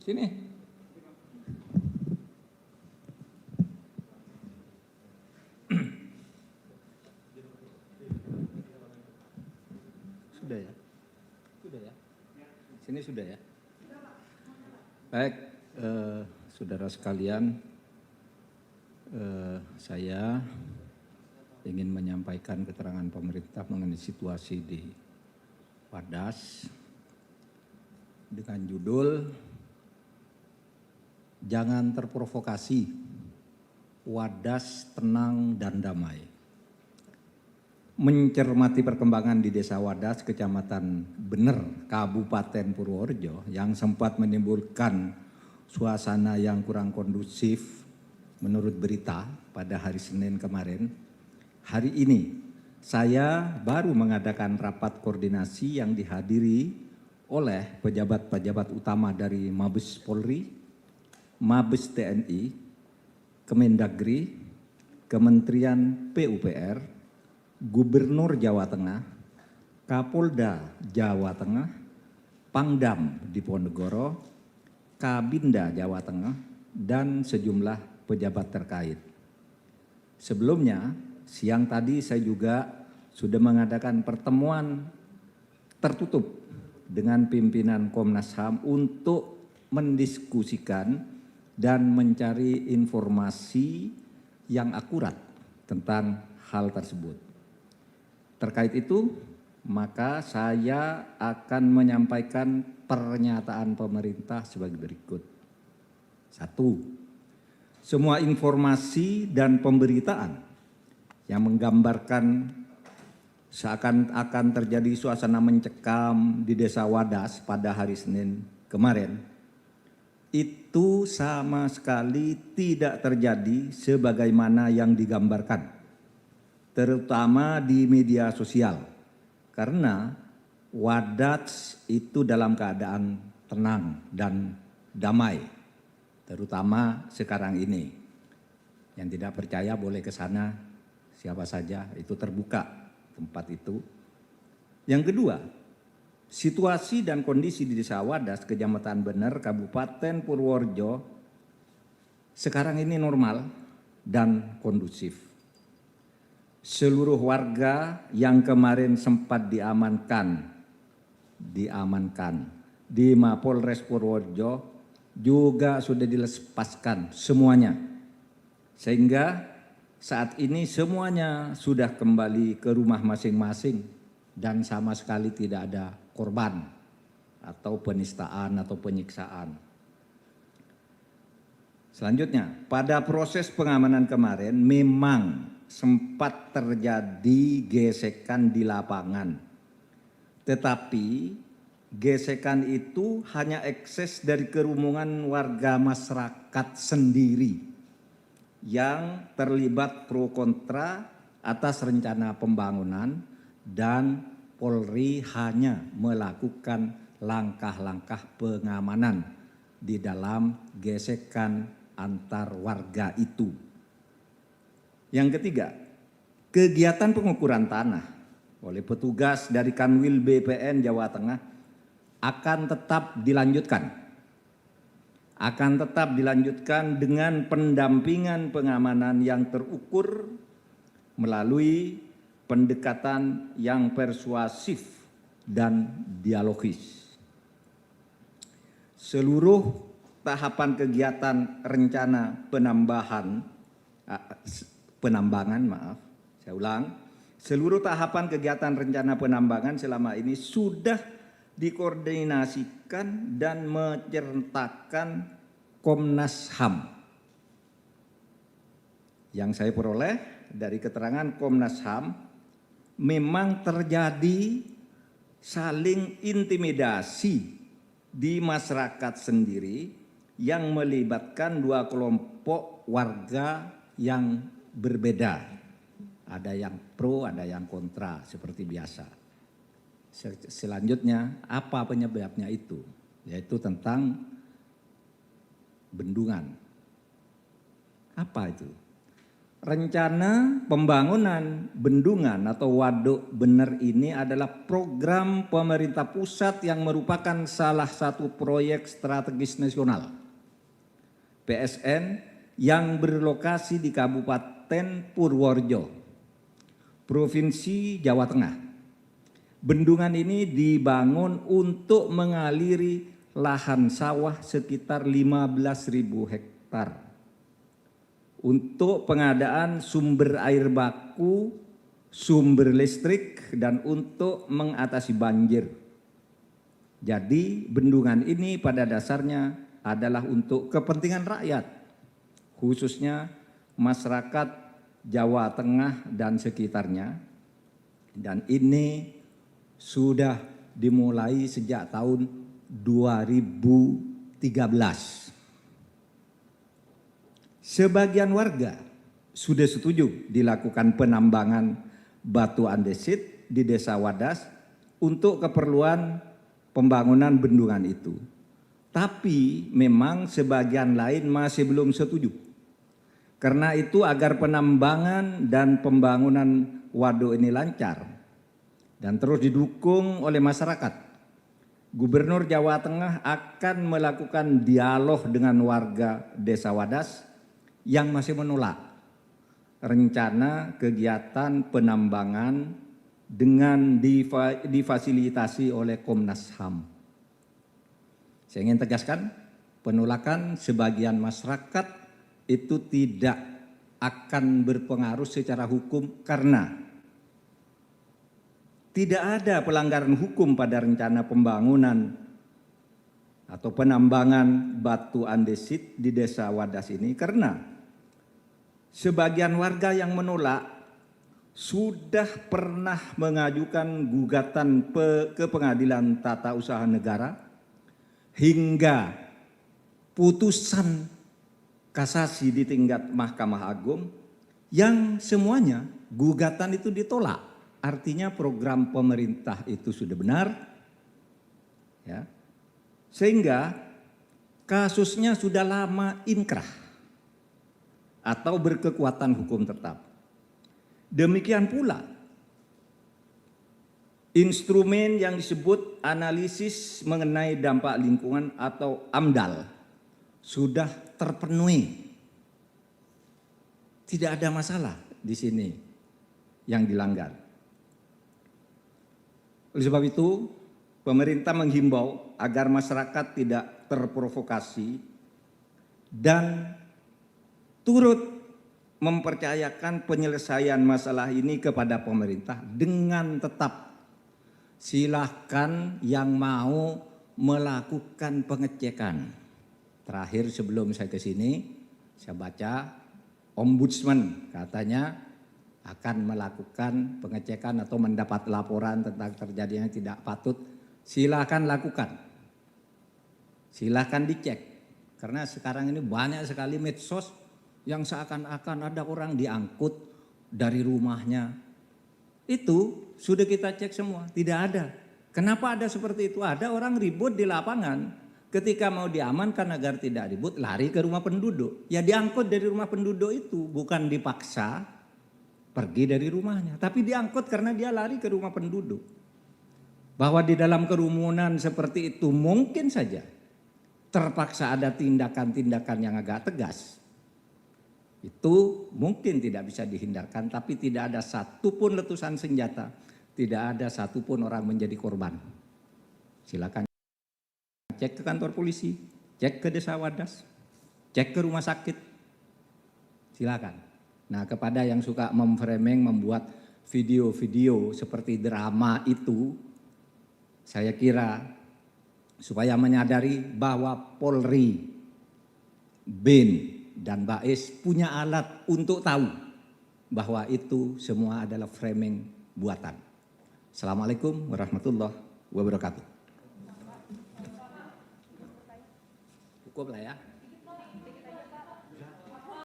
Sini. Sudah ya? Sudah ya? Sini sudah ya? Baik, saudara sekalian, saya ingin menyampaikan keterangan pemerintah mengenai situasi di Wadas dengan judul Jangan Terprovokasi, Wadas Tenang dan Damai. Mencermati perkembangan di Desa Wadas, Kecamatan Bener, Kabupaten Purworejo yang sempat menimbulkan suasana yang kurang kondusif menurut berita pada hari Senin kemarin. Hari ini saya baru mengadakan rapat koordinasi yang dihadiri oleh pejabat-pejabat utama dari Mabes Polri, Mabes TNI, Kemendagri, Kementerian PUPR, Gubernur Jawa Tengah, Kapolda Jawa Tengah, Pangdam Diponegoro, Kabinda Jawa Tengah, dan sejumlah pejabat terkait. Sebelumnya, siang tadi saya juga sudah mengadakan pertemuan tertutup dengan pimpinan Komnas HAM untuk mendiskusikan dan mencari informasi yang akurat tentang hal tersebut. Terkait itu, maka saya akan menyampaikan pernyataan pemerintah sebagai berikut. 1. Semua informasi dan pemberitaan yang menggambarkan seakan-akan terjadi suasana mencekam di Desa Wadas pada hari Senin kemarin, itu sama sekali tidak terjadi sebagaimana yang digambarkan, terutama di media sosial, karena Wadas itu dalam keadaan tenang dan damai, terutama sekarang ini. Yang tidak percaya boleh ke sana, siapa saja, itu terbuka tempat itu. Yang kedua, situasi dan kondisi di Desa Wadas, Kecamatan Bener, Kabupaten Purworejo sekarang ini normal dan kondusif. Seluruh warga yang kemarin sempat diamankan di Mapolres Purworejo juga sudah dilepaskan semuanya. Sehingga saat ini semuanya sudah kembali ke rumah masing-masing dan sama sekali tidak ada korban atau penistaan atau penyiksaan. Selanjutnya, pada proses pengamanan kemarin memang sempat terjadi gesekan di lapangan. Tetapi gesekan itu hanya ekses dari kerumunan warga masyarakat sendiri yang terlibat pro kontra atas rencana pembangunan, dan Polri hanya melakukan langkah-langkah pengamanan di dalam gesekan antar warga itu. Yang ketiga, kegiatan pengukuran tanah oleh petugas dari Kanwil BPN Jawa Tengah akan tetap dilanjutkan dengan pendampingan pengamanan yang terukur melalui pendekatan yang persuasif dan dialogis. Seluruh tahapan kegiatan rencana seluruh tahapan kegiatan rencana penambangan selama ini sudah dikoordinasikan dan menceritakan Komnas HAM. Yang saya peroleh dari keterangan Komnas HAM, memang terjadi saling intimidasi di masyarakat sendiri yang melibatkan dua kelompok warga yang berbeda. Ada yang pro, ada yang kontra seperti biasa. Selanjutnya, apa penyebabnya itu? Yaitu tentang bendungan. Apa itu? Rencana pembangunan bendungan atau waduk bener ini adalah program pemerintah pusat yang merupakan salah satu proyek strategis nasional PSN yang berlokasi di Kabupaten Purworejo, Provinsi Jawa Tengah. Bendungan ini dibangun untuk mengaliri lahan sawah sekitar 15.000 hektar untuk pengadaan sumber air baku, sumber listrik, dan untuk mengatasi banjir. Jadi bendungan ini pada dasarnya adalah untuk kepentingan rakyat, khususnya masyarakat Jawa Tengah dan sekitarnya. Dan ini sudah dimulai sejak tahun 2013. Sebagian warga sudah setuju dilakukan penambangan batu andesit di Desa Wadas untuk keperluan pembangunan bendungan itu. Tapi memang sebagian lain masih belum setuju. Karena itu agar penambangan dan pembangunan waduk ini lancar dan terus didukung oleh masyarakat, Gubernur Jawa Tengah akan melakukan dialog dengan warga Desa Wadas yang masih menolak rencana kegiatan penambangan dengan difasilitasi oleh Komnas HAM. Saya ingin tegaskan, penolakan sebagian masyarakat itu tidak akan berpengaruh secara hukum karena tidak ada pelanggaran hukum pada rencana pembangunan atau penambangan batu andesit di Desa Wadas ini, karena sebagian warga yang menolak sudah pernah mengajukan gugatan ke Pengadilan Tata Usaha Negara hingga putusan kasasi di tingkat Mahkamah Agung yang semuanya gugatan itu ditolak. Artinya program pemerintah itu sudah benar, ya. Sehingga kasusnya sudah lama inkrah atau berkekuatan hukum tetap. Demikian pula instrumen yang disebut analisis mengenai dampak lingkungan atau AMDAL sudah terpenuhi. Tidak ada masalah di sini yang dilanggar. Oleh sebab itu, pemerintah menghimbau agar masyarakat tidak terprovokasi dan turut mempercayakan penyelesaian masalah ini kepada pemerintah dengan tetap silahkan yang mau melakukan pengecekan. Terakhir sebelum saya ke sini, saya baca Ombudsman katanya akan melakukan pengecekan atau mendapat laporan tentang terjadinya tidak patut. Silahkan lakukan, silahkan dicek. Karena sekarang ini banyak sekali medsos yang seakan-akan ada orang diangkut dari rumahnya. Itu sudah kita cek semua, tidak ada. Kenapa ada seperti itu? Ada orang ribut di lapangan, ketika mau diamankan agar tidak ribut, lari ke rumah penduduk. Ya diangkut dari rumah penduduk itu, bukan dipaksa pergi dari rumahnya, tapi diangkut karena dia lari ke rumah penduduk. Bahwa di dalam kerumunan seperti itu mungkin saja terpaksa ada tindakan-tindakan yang agak tegas. Itu mungkin tidak bisa dihindarkan, tapi tidak ada satupun letusan senjata, tidak ada satupun orang menjadi korban. Silakan cek ke kantor polisi, cek ke Desa Wadas, cek ke rumah sakit, silakan. Nah, kepada yang suka memframing, membuat video-video seperti drama itu, saya kira supaya menyadari bahwa Polri, BIN, dan BAIS punya alat untuk tahu bahwa itu semua adalah framing buatan. Assalamualaikum warahmatullahi wabarakatuh. Cukup lah ya.